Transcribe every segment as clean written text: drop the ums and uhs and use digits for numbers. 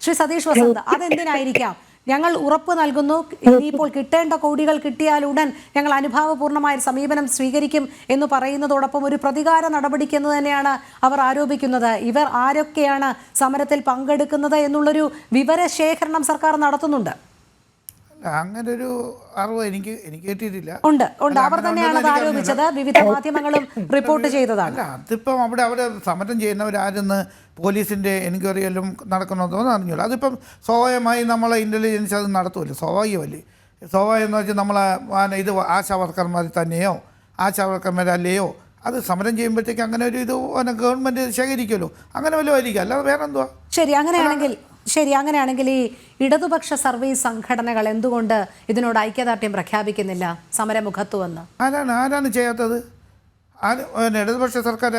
ശ്രീ സതീഷ് വസന്ത്, അതെന്തിനായിരിക്കാം? ഞങ്ങൾ ഉറപ്പ് നൽകുന്നു, ഇനിയിപ്പോൾ കിട്ടേണ്ട കോടികൾ കിട്ടിയാൽ ഉടൻ ഞങ്ങൾ അനുഭാവപൂർണമായ സമീപനം സ്വീകരിക്കും എന്ന് പറയുന്നതോടൊപ്പം ഒരു പ്രതികാര നടപടിക്ക് എന്ന് തന്നെയാണ് അവർ ആരോപിക്കുന്നത്. ഇവർ ആരൊക്കെയാണ് സമരത്തിൽ പങ്കെടുക്കുന്നത് എന്നുള്ളൊരു വിവരശേഖരണം സർക്കാർ നടത്തുന്നുണ്ട്. അങ്ങനെ ഒരു അറിവ് എനിക്ക് കിട്ടിയിട്ടില്ല. ഉണ്ട്, അവർ തന്നെയാണ് അത് ആരോപിച്ചത്, വിവിധ മാധ്യമങ്ങളും റിപ്പോർട്ട് ചെയ്തതാണ്. അതിപ്പം അവിടെ സമരം ചെയ്യുന്നവരാരെന്ന് പോലീസിൻ്റെ എൻക്വയറിയെല്ലാം നടക്കണമെന്നോ അറിഞ്ഞില്ല. അതിപ്പം സ്വാഭാവികമായി നമ്മളെ ഇൻ്റലിജൻസ് അത് നടത്തുമല്ലോ, സ്വാഭാവികമല്ലേ. സ്വാഭാവികം എന്ന് വെച്ചാൽ നമ്മളെ ഇത് ആശാ വർക്കർമാർ തന്നെയോ ആശാ വർക്കർമാരല്ലയോ അത് സമരം ചെയ്യുമ്പോഴത്തേക്ക് അങ്ങനെ ഒരു ഇത് ഗവൺമെൻറ് ശേഖരിക്കുമല്ലോ, അങ്ങനെ വല്ലതും ആയിരിക്കും, അല്ലാതെ വേറെ എന്തുവാ. ശരി, അങ്ങനെയാണെങ്കിൽ ഈ ഇടതുപക്ഷ സർവീസ് സംഘടനകൾ എന്തുകൊണ്ട് ഇതിനോട് ഐക്യദാർഢ്യം പ്രഖ്യാപിക്കുന്നില്ല സമരമുഖത്തുവന്ന്? ആരാണ് ചെയ്യാത്തത്? ഇടതുപക്ഷ സർക്കാർ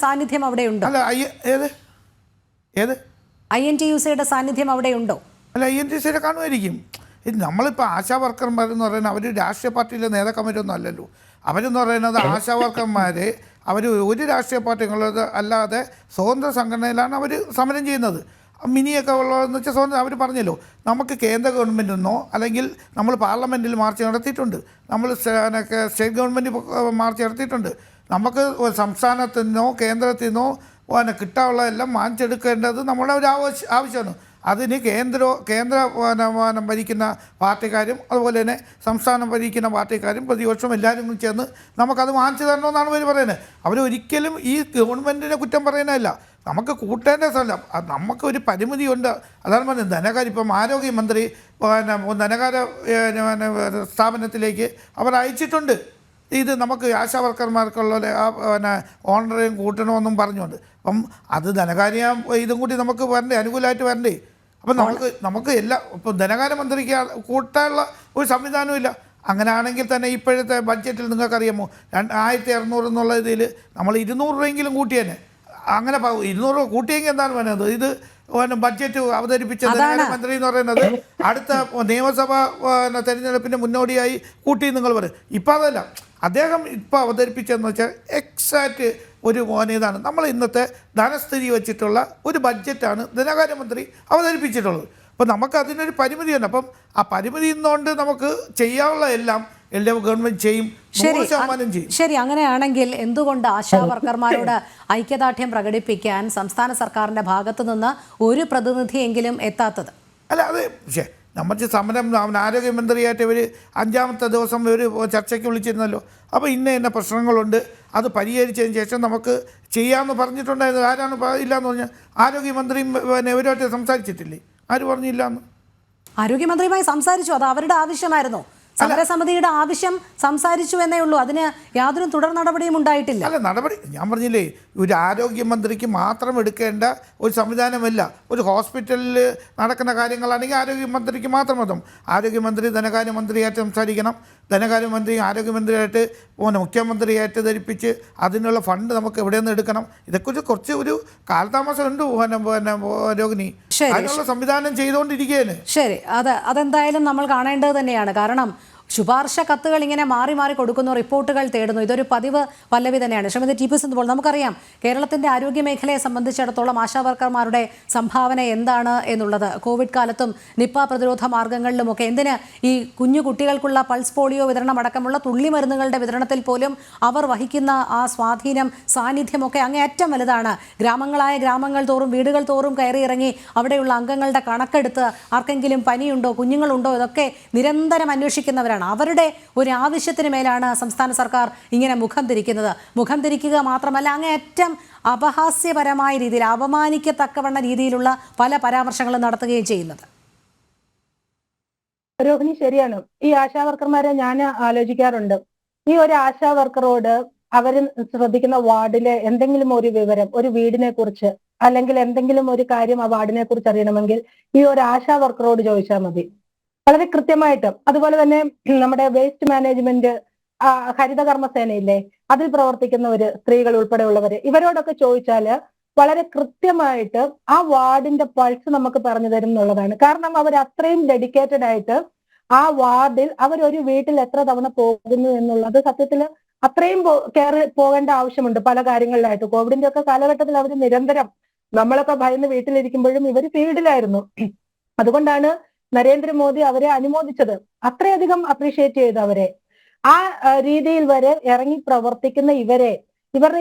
സാന്നിധ്യം അവിടെ ഉണ്ടോ? അല്ല, ഏത് INTUCയുടെ സാന്നിധ്യം അവിടെ ഉണ്ടോ? അല്ല, INTUCയുടെ കാണുമായിരിക്കും. നമ്മളിപ്പോൾ ആശാ വർക്കർമാരെന്ന് പറയുന്നത് അവർ രാഷ്ട്രീയ പാർട്ടിയിലെ നേതാക്കന്മാരൊന്നും അല്ലല്ലോ. അവരെന്ന് പറയുന്നത് ആശാ വർക്കർമാർ അവർ ഒരു രാഷ്ട്രീയ പാർട്ടികളത് അല്ലാതെ സ്വതന്ത്ര സംഘടനയിലാണ് അവർ സമരം ചെയ്യുന്നത്. മിനിയൊക്കെ ഉള്ളതെന്ന് വെച്ചാൽ സ്വന്തം അവർ പറഞ്ഞല്ലോ, നമുക്ക് കേന്ദ്ര ഗവൺമെൻറ്റിൽ നിന്നോ അല്ലെങ്കിൽ നമ്മൾ പാർലമെൻറ്റിൽ മാർച്ച് നടത്തിയിട്ടുണ്ട്, നമ്മൾ സ്റ്റേറ്റ് ഗവൺമെൻറ് മാർച്ച് നടത്തിയിട്ടുണ്ട്. നമുക്ക് സംസ്ഥാനത്തു നിന്നോ കേന്ദ്രത്തിൽ നിന്നോ കിട്ടാനുള്ള എല്ലാം വാങ്ങിച്ചെടുക്കേണ്ടത് നമ്മുടെ ഒരു ആവശ്യമാണ്. അതിന് കേന്ദ്ര ഭരിക്കുന്ന പാർട്ടിക്കാരും അതുപോലെ തന്നെ സംസ്ഥാനം ഭരിക്കുന്ന പാർട്ടിക്കാരും പ്രതിപക്ഷം എല്ലാവരും കൂടി ചേർന്ന് നമുക്കത് വാങ്ങിച്ചു തരണമെന്നാണ് അവർ പറയുന്നത്. അവരൊരിക്കലും ഈ ഗവൺമെൻറ്റിനെ കുറ്റം പറയുന്നതല്ല, നമുക്ക് കൂട്ടേണ്ട സ്ഥലം നമുക്കൊരു പരിമിതിയുണ്ട്. അതാണ് പറഞ്ഞത്. ധനകാര്യം ഇപ്പം ആരോഗ്യമന്ത്രി ധനകാര്യ സ്ഥാപനത്തിലേക്ക് അവർ അയച്ചിട്ടുണ്ട്, ഇത് നമുക്ക് ആശാ വർക്കർമാർക്കുള്ള ഓണറേയും കൂട്ടണമെന്നും പറഞ്ഞുകൊണ്ട്. അപ്പം അത് ധനകാര്യ ഇതും കൂടി നമുക്ക് വരണ്ടേ, അനുകൂലമായിട്ട് വരണ്ടേ. അപ്പം നമുക്ക് ഇപ്പം ധനകാര്യമന്ത്രിക്ക് കൂട്ടാനുള്ള ഒരു സംവിധാനവും ഇല്ല. അങ്ങനെയാണെങ്കിൽ തന്നെ ഇപ്പോഴത്തെ ബഡ്ജറ്റിൽ നിങ്ങൾക്കറിയാമോ 1600 എന്നുള്ള ഇതിൽ നമ്മൾ 200 രൂപയെങ്കിലും കൂട്ടിയേനെ. അങ്ങനെ 200 രൂപ കൂട്ടിയെങ്കിൽ എന്താണ് പറയുന്നത്? ഇത് ബഡ്ജറ്റ് അവതരിപ്പിച്ച ധനകാര്യമന്ത്രി എന്ന് പറയുന്നത് അടുത്ത നിയമസഭാ തെരഞ്ഞെടുപ്പിൻ്റെ മുന്നോടിയായി കൂട്ടി നിങ്ങൾ പറയും. ഇപ്പം അതല്ല, അദ്ദേഹം ഇപ്പോൾ അവതരിപ്പിച്ചതെന്ന് വെച്ചാൽ എക്സാക്റ്റ് ഒരു ഇതാണ് നമ്മൾ ഇന്നത്തെ ധനസ്ഥിതി വെച്ചിട്ടുള്ള ഒരു ബഡ്ജറ്റാണ് ധനകാര്യമന്ത്രി അവതരിപ്പിച്ചിട്ടുള്ളത്. അപ്പോൾ നമുക്ക് അതിനൊരു പരിമിതിയുണ്ട്. അപ്പം ആ പരിമിതി നിന്നുകൊണ്ട് നമുക്ക് ചെയ്യാനുള്ള എല്ലാം ഗവൺമെൻറ് ചെയ്യും, 100% ചെയ്യും. ശരി, അങ്ങനെയാണെങ്കിൽ എന്തുകൊണ്ട് ആശാ വർക്കർമാരോട് ഐക്യദാർഢ്യം പ്രകടിപ്പിക്കാൻ സംസ്ഥാന സർക്കാരിൻ്റെ ഭാഗത്തു നിന്ന് ഒരു പ്രതിനിധിയെങ്കിലും എത്താത്തത്? അല്ല, അത് പക്ഷേ നമുക്ക് സമരം ആരോഗ്യമന്ത്രിയായിട്ട് ഇവർ 5ാമത്തെ ദിവസം ഒരു ചർച്ചയ്ക്ക് വിളിച്ചിരുന്നല്ലോ. അപ്പോൾ ഇന്ന പ്രശ്നങ്ങളുണ്ട്, അത് പരിഹരിച്ചതിന് ശേഷം നമുക്ക് ചെയ്യാമെന്ന് പറഞ്ഞിട്ടുണ്ടായിരുന്നു. ആരാണ് ഇല്ലയെന്ന് പറഞ്ഞാൽ? ആരോഗ്യമന്ത്രിയും ഇവരുമായിട്ട് സംസാരിച്ചിട്ടില്ലേ? ആര് പറഞ്ഞില്ലാന്ന്? ആരോഗ്യമന്ത്രിയുമായി സംസാരിച്ചു, അത് അവരുടെ ആവശ്യമായിരുന്നു. സമരസമിതിയുടെ ആവശ്യം സംസാരിച്ചു എന്നേ ഉള്ളൂ, അതിന് യാതൊരു തുടർ നടപടിയും ഉണ്ടായിട്ടില്ല. അല്ല, നടപടി ഞാൻ പറഞ്ഞില്ലേ, ഒരു ആരോഗ്യമന്ത്രിക്ക് മാത്രം എടുക്കേണ്ട ഒരു സംവിധാനമല്ല. ഒരു ഹോസ്പിറ്റലിൽ നടക്കുന്ന കാര്യങ്ങളാണെങ്കിൽ ആരോഗ്യമന്ത്രിക്ക് മാത്രം മതം. ആരോഗ്യമന്ത്രി ധനകാര്യമന്ത്രിയായിട്ട് സംസാരിക്കണം, ധനകാര്യമന്ത്രി ആരോഗ്യമന്ത്രിയായിട്ട് മുഖ്യമന്ത്രിയായിട്ട് ധരിപ്പിച്ച് അതിനുള്ള ഫണ്ട് നമുക്ക് എവിടെ നിന്ന് എടുക്കണം. ഇതൊക്കെ കുറച്ച് ഒരു കാലതാമസം ഉണ്ട് രോഹിണി. അതിനുള്ള സംവിധാനം ചെയ്തുകൊണ്ടിരിക്കുകയാണ്. ശരി, അതെന്തായാലും നമ്മൾ കാണേണ്ടത് തന്നെയാണ്. കാരണം ശുപാർശ കത്തുകൾ ഇങ്ങനെ മാറി മാറി കൊടുക്കുന്നു, റിപ്പോർട്ടുകൾ തേടുന്നു. ഇതൊരു പതിവ് പല്ലവി തന്നെയാണ്. ശ്രീമതി ടി.പി. സിന്ധു, നമുക്കറിയാം കേരളത്തിൻ്റെ ആരോഗ്യ മേഖലയെ സംബന്ധിച്ചിടത്തോളം ആശാ വർക്കർമാരുടെ സംഭാവന എന്താണ് എന്നുള്ളത്. കോവിഡ് കാലത്തും നിപ്പ പ്രതിരോധ മാർഗങ്ങളിലുമൊക്കെ എന്തിന് ഈ കുഞ്ഞു കുട്ടികൾക്കുള്ള പൾസ് പോളിയോ വിതരണം അടക്കമുള്ള തുള്ളി മരുന്നുകളുടെ വിതരണത്തിൽ പോലും അവർ വഹിക്കുന്ന ആ സ്വാധീനം, സാന്നിധ്യമൊക്കെ അങ്ങേയറ്റം വലുതാണ്. ഗ്രാമങ്ങൾ തോറും വീടുകൾ തോറും കയറി ഇറങ്ങി അവിടെയുള്ള അംഗങ്ങളുടെ കണക്കെടുത്ത് ആർക്കെങ്കിലും പനിയുണ്ടോ കുഞ്ഞുങ്ങളുണ്ടോ ഇതൊക്കെ നിരന്തരം അന്വേഷിക്കുന്നവരാണ്. അവരുടെ ഒരു ആവശ്യത്തിന് മേലാണ് സംസ്ഥാന സർക്കാർ ഇങ്ങനെ മുഖം തിരിക്കുക മാത്രമല്ല അങ്ങേയറ്റം അപഹാസ്യപരമായ രീതിയിൽ, അപമാനിക്കത്തക്കവണ്ണ രീതിയിലുള്ള പല പരാമർശങ്ങളും നടത്തുകയും ചെയ്യുന്നത്. രോഹിണി, ശരിയാണ്. ഈ ആശാ വർക്കർമാരെ ഞാൻ ആലോചിക്കാറുണ്ട്. ഈ ഒരു ആശാ വർക്കറോട് അവർ ശ്രദ്ധിക്കുന്ന വാർഡിലെ എന്തെങ്കിലും ഒരു വിവരം, ഒരു വീടിനെ കുറിച്ച് അല്ലെങ്കിൽ എന്തെങ്കിലും ഒരു കാര്യം ആ വാർഡിനെ കുറിച്ച് അറിയണമെങ്കിൽ ഈ ഒരു ആശാ വർക്കറോട് ചോദിച്ചാൽ മതി, വളരെ കൃത്യമായിട്ട്. അതുപോലെ തന്നെ നമ്മുടെ വേസ്റ്റ് മാനേജ്മെന്റ് ഹരിതകർമ്മസേനയില്ലേ, അതിൽ പ്രവർത്തിക്കുന്നവര്, സ്ത്രീകൾ ഉൾപ്പെടെയുള്ളവര്, ഇവരോടൊക്കെ ചോദിച്ചാല് വളരെ കൃത്യമായിട്ട് ആ വാർഡിന്റെ പൾസ് നമുക്ക് പറഞ്ഞു തരും എന്നുള്ളതാണ്. കാരണം അവർ അത്രയും ഡെഡിക്കേറ്റഡ് ആയിട്ട് ആ വാർഡിൽ അവരൊരു വീട്ടിൽ എത്ര തവണ പോകുന്നു എന്നുള്ളത് സത്യത്തില് അത്രയും കയറി പോകേണ്ട ആവശ്യമുണ്ട് പല കാര്യങ്ങളിലായിട്ട്. കോവിഡിന്റെ ഒക്കെ കാലഘട്ടത്തിൽ അവർ നിരന്തരം നമ്മളൊക്കെ ഭയന്ന് വീട്ടിലിരിക്കുമ്പോഴും ഇവർ ഫീൽഡിലായിരുന്നു. അതുകൊണ്ടാണ് നരേന്ദ്രമോദി അവരെ അനുമോദിച്ചത്, അത്രയധികം അപ്രീഷിയേറ്റ് ചെയ്തു അവരെ. ആ രീതിയിൽ വരെ ഇറങ്ങി പ്രവർത്തിക്കുന്ന ഇവരുടെ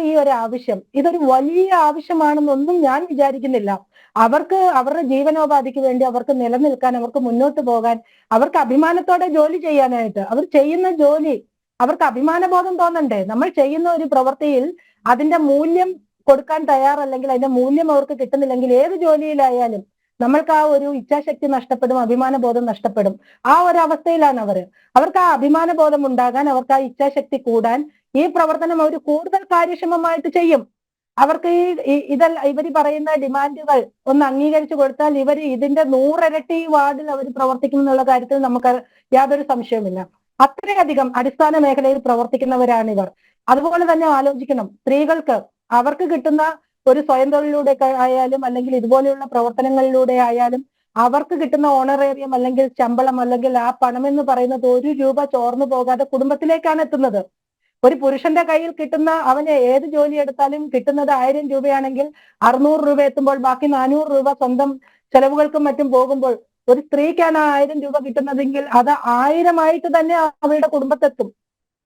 ഈ ഒരു ആവശ്യം ഇതൊരു വലിയ ആവശ്യമാണെന്നൊന്നും ഞാൻ വിചാരിക്കുന്നില്ല. അവർക്ക് അവരുടെ ജീവനോപാധിക്ക് വേണ്ടി അവർക്ക് നിലനിൽക്കാൻ, അവർക്ക് മുന്നോട്ട് പോകാൻ, അവർക്ക് അഭിമാനത്തോടെ ജോലി ചെയ്യാനായിട്ട്, അവർ ചെയ്യുന്ന ജോലി അവർക്ക് അഭിമാനബോധം തോന്നണ്ടേ? നമ്മൾ ചെയ്യുന്ന ഒരു പ്രവൃത്തിയിൽ അതിന്റെ മൂല്യം കൊടുക്കാൻ തയ്യാറല്ലെങ്കിൽ, അതിന്റെ മൂല്യം അവർക്ക് കിട്ടുന്നില്ലെങ്കിൽ ഏത് ജോലിയിലായാലും നമ്മൾക്ക് ആ ഒരു ഇച്ഛാശക്തി നഷ്ടപ്പെടും, അഭിമാനബോധം നഷ്ടപ്പെടും. ആ ഒരു അവസ്ഥയിലാണ് അവർക്ക് ആ അഭിമാനബോധം ഉണ്ടാകാൻ, അവർക്ക് ആ ഇച്ഛാശക്തി കൂടാൻ ഈ പ്രവർത്തനം അവർ കൂടുതൽ കാര്യക്ഷമമായിട്ട് ചെയ്യും. അവർക്ക് ഇവർ പറയുന്ന ഡിമാൻഡുകൾ ഒന്ന് അംഗീകരിച്ചു കൊടുത്താൽ ഇവർ ഇതിന്റെ 100 ഇരട്ടി വാർഡിൽ അവർ പ്രവർത്തിക്കും എന്നുള്ള കാര്യത്തിൽ നമുക്ക് യാതൊരു സംശയവുമില്ല. അത്രയധികം അടിസ്ഥാന മേഖലയിൽ പ്രവർത്തിക്കുന്നവരാണ് ഇവർ. അതുപോലെ തന്നെ ആലോചിക്കണം, സ്ത്രീകൾക്ക് അവർക്ക് കിട്ടുന്ന ഒരു സ്വയം തൊഴിലിലൂടെ ആയാലും അല്ലെങ്കിൽ ഇതുപോലെയുള്ള പ്രവർത്തനങ്ങളിലൂടെ ആയാലും അവർക്ക് കിട്ടുന്ന ഓണറേറിയം അല്ലെങ്കിൽ ശമ്പളം അല്ലെങ്കിൽ ആ പണം എന്ന് പറയുന്നത് 1 രൂപ ചോർന്നു പോകാതെ കുടുംബത്തിലേക്കാണ് എത്തുന്നത്. ഒരു പുരുഷന്റെ കയ്യിൽ കിട്ടുന്ന, അവന് ഏത് ജോലി എടുത്താലും കിട്ടുന്നത് 1000 രൂപയാണെങ്കിൽ 600 രൂപ എത്തുമ്പോൾ ബാക്കി 400 രൂപ സ്വന്തം ചെലവുകൾക്കും മറ്റും പോകുമ്പോൾ ഒരു സ്ത്രീക്കാണ് 1000 രൂപ കിട്ടുന്നതെങ്കിൽ അത് 1000 ആയിട്ട് തന്നെ അവരുടെ കുടുംബത്തെത്തും.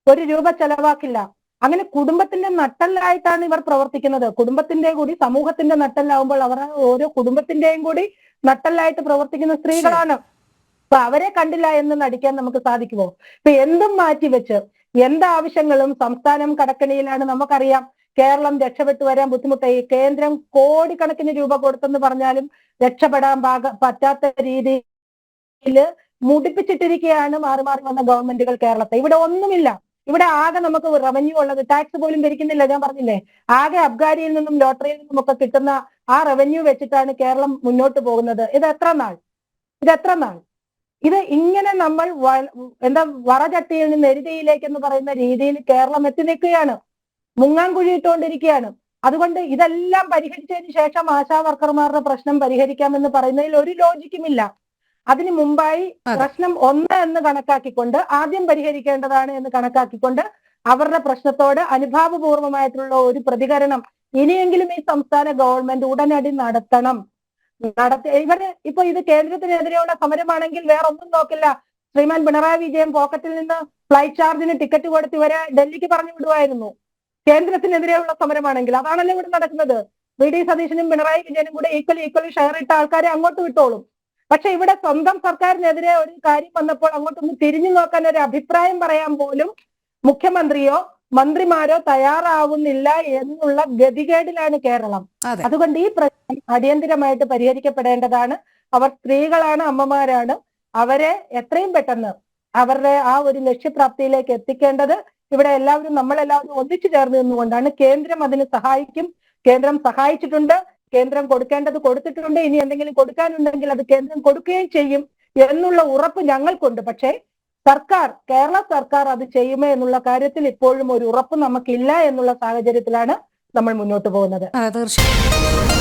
1 രൂപ ചെലവാക്കില്ല. അങ്ങനെ കുടുംബത്തിന്റെ നട്ടെല്ലായിട്ടാണ് ഇവർ പ്രവർത്തിക്കുന്നത്. കുടുംബത്തിന്റെ കൂടി സമൂഹത്തിന്റെ നട്ടെല്ലാവുമ്പോൾ അവർ ഓരോ കുടുംബത്തിന്റെയും കൂടി നട്ടെല്ലായിട്ട് പ്രവർത്തിക്കുന്ന സ്ത്രീകളാണ്. അപ്പൊ അവരെ കണ്ടില്ല എന്ന് നടിക്കാൻ നമുക്ക് സാധിക്കുമോ? ഇപ്പൊ എന്തും മാറ്റിവെച്ച് എന്താവശ്യങ്ങളും സംസ്ഥാനം കടക്കണിയിലാണ്. നമുക്കറിയാം, കേരളം രക്ഷപ്പെട്ടു വരാൻ ബുദ്ധിമുട്ടായി. കേന്ദ്രം കോടിക്കണക്കിന് രൂപ കൊടുത്തെന്ന് പറഞ്ഞാലും രക്ഷപ്പെടാൻ പറ്റാത്ത രീതിയിൽ മുടിപ്പിച്ചിട്ടിരിക്കുകയാണ് മാറി മാറി വന്ന ഗവൺമെന്റുകൾ കേരളത്തെ. ഇവിടെ ഒന്നുമില്ല. ഇവിടെ ആകെ നമുക്ക് റവന്യൂ ഉള്ളത്, ടാക്സ് പോലും ഭരിക്കുന്നില്ല. ഞാൻ പറഞ്ഞില്ലേ, ആകെ അബ്കാരിയിൽ നിന്നും ലോട്ടറിയിൽ നിന്നും ഒക്കെ കിട്ടുന്ന ആ റവന്യൂ വെച്ചിട്ടാണ് കേരളം മുന്നോട്ട് പോകുന്നത്. ഇത് എത്ര നാൾ? ഇത് ഇങ്ങനെ നമ്മൾ വറചട്ടിയിൽ നിന്ന് എരുതിയിലേക്ക് എന്ന് പറയുന്ന രീതിയിൽ കേരളം എത്തി നിൽക്കുകയാണ്, മുങ്ങാൻ കുഴിയിട്ടുകൊണ്ടിരിക്കുകയാണ്. അതുകൊണ്ട് ഇതെല്ലാം പരിഹരിച്ചതിന് ശേഷം ആശാ വർക്കർമാരുടെ പ്രശ്നം പരിഹരിക്കാമെന്ന് പറയുന്നതിൽ ഒരു ലോജിക്കുമില്ല. അതിനു മുമ്പായി പ്രശ്നം 1 എന്ന് കണക്കാക്കിക്കൊണ്ട് ആദ്യം പരിഹരിക്കേണ്ടതാണ് എന്ന് കണക്കാക്കിക്കൊണ്ട് അവരുടെ പ്രശ്നത്തോട് അനുഭാവപൂർവമായിട്ടുള്ള ഒരു പ്രതികരണം ഇനിയെങ്കിലും ഈ സംസ്ഥാന ഗവൺമെന്റ് ഉടനടി നടത്തണം. ഇപ്പൊ ഇത് കേന്ദ്രത്തിനെതിരെയുള്ള സമരമാണെങ്കിൽ വേറെ ഒന്നും നോക്കില്ല. ശ്രീമാൻ പിണറായി വിജയൻ പോക്കറ്റിൽ നിന്ന് ഫ്ലൈറ്റ് ചാർജിന് ടിക്കറ്റ് കൊടുത്ത് ഇവരെ ഡൽഹിക്ക് പറഞ്ഞു വിടുവായിരുന്നു. കേന്ദ്രത്തിനെതിരെയുള്ള സമരമാണെങ്കിൽ അതാണല്ലോ ഇവിടെ നടക്കുന്നത്. വി ഡി സതീശനും പിണറായി വിജയനും കൂടെ ഈക്വലി ഷെയർ ഇട്ട ആൾക്കാരെ അങ്ങോട്ട് വിട്ടോളും. പക്ഷെ ഇവിടെ സ്വന്തം സർക്കാരിനെതിരെ ഒരു കാര്യം വന്നപ്പോൾ അങ്ങോട്ടൊന്ന് തിരിഞ്ഞു നോക്കാൻ, ഒരു അഭിപ്രായം പറയാൻ പോലും മുഖ്യമന്ത്രിയോ മന്ത്രിമാരോ തയ്യാറാവുന്നില്ല എന്നുള്ള ഗതികേടിലാണ് കേരളം. അതുകൊണ്ട് ഈ പ്രശ്നം അടിയന്തിരമായിട്ട് പരിഹരിക്കപ്പെടേണ്ടതാണ്. അവർ സ്ത്രീകളാണ്, അമ്മമാരാണ്. അവരെ എത്രയും പെട്ടെന്ന് അവരുടെ ആ ഒരു ലക്ഷ്യപ്രാപ്തിയിലേക്ക് എത്തിക്കേണ്ടത് ഇവിടെ നമ്മളെല്ലാവരും ഒന്നിച്ചു ചേർന്ന് നിന്നുകൊണ്ടാണ്. കേന്ദ്രം അതിന് സഹായിക്കും. കേന്ദ്രം സഹായിച്ചിട്ടുണ്ട്. കേന്ദ്രം കൊടുക്കേണ്ടത് കൊടുത്തിട്ടുണ്ട്. ഇനി എന്തെങ്കിലും കൊടുക്കാനുണ്ടെങ്കിൽ അത് കേന്ദ്രം കൊടുക്കുകയും ചെയ്യും എന്നുള്ള ഉറപ്പ് ഞങ്ങൾക്കുണ്ട്. പക്ഷേ കേരള സർക്കാർ അത് ചെയ്യുമോ എന്നുള്ള കാര്യത്തിൽ ഇപ്പോഴും ഒരു ഉറപ്പ് നമുക്കില്ല എന്നുള്ള സാഹചര്യത്തിലാണ് നമ്മൾ മുന്നോട്ട് പോകുന്നത്. തീർച്ചയായും.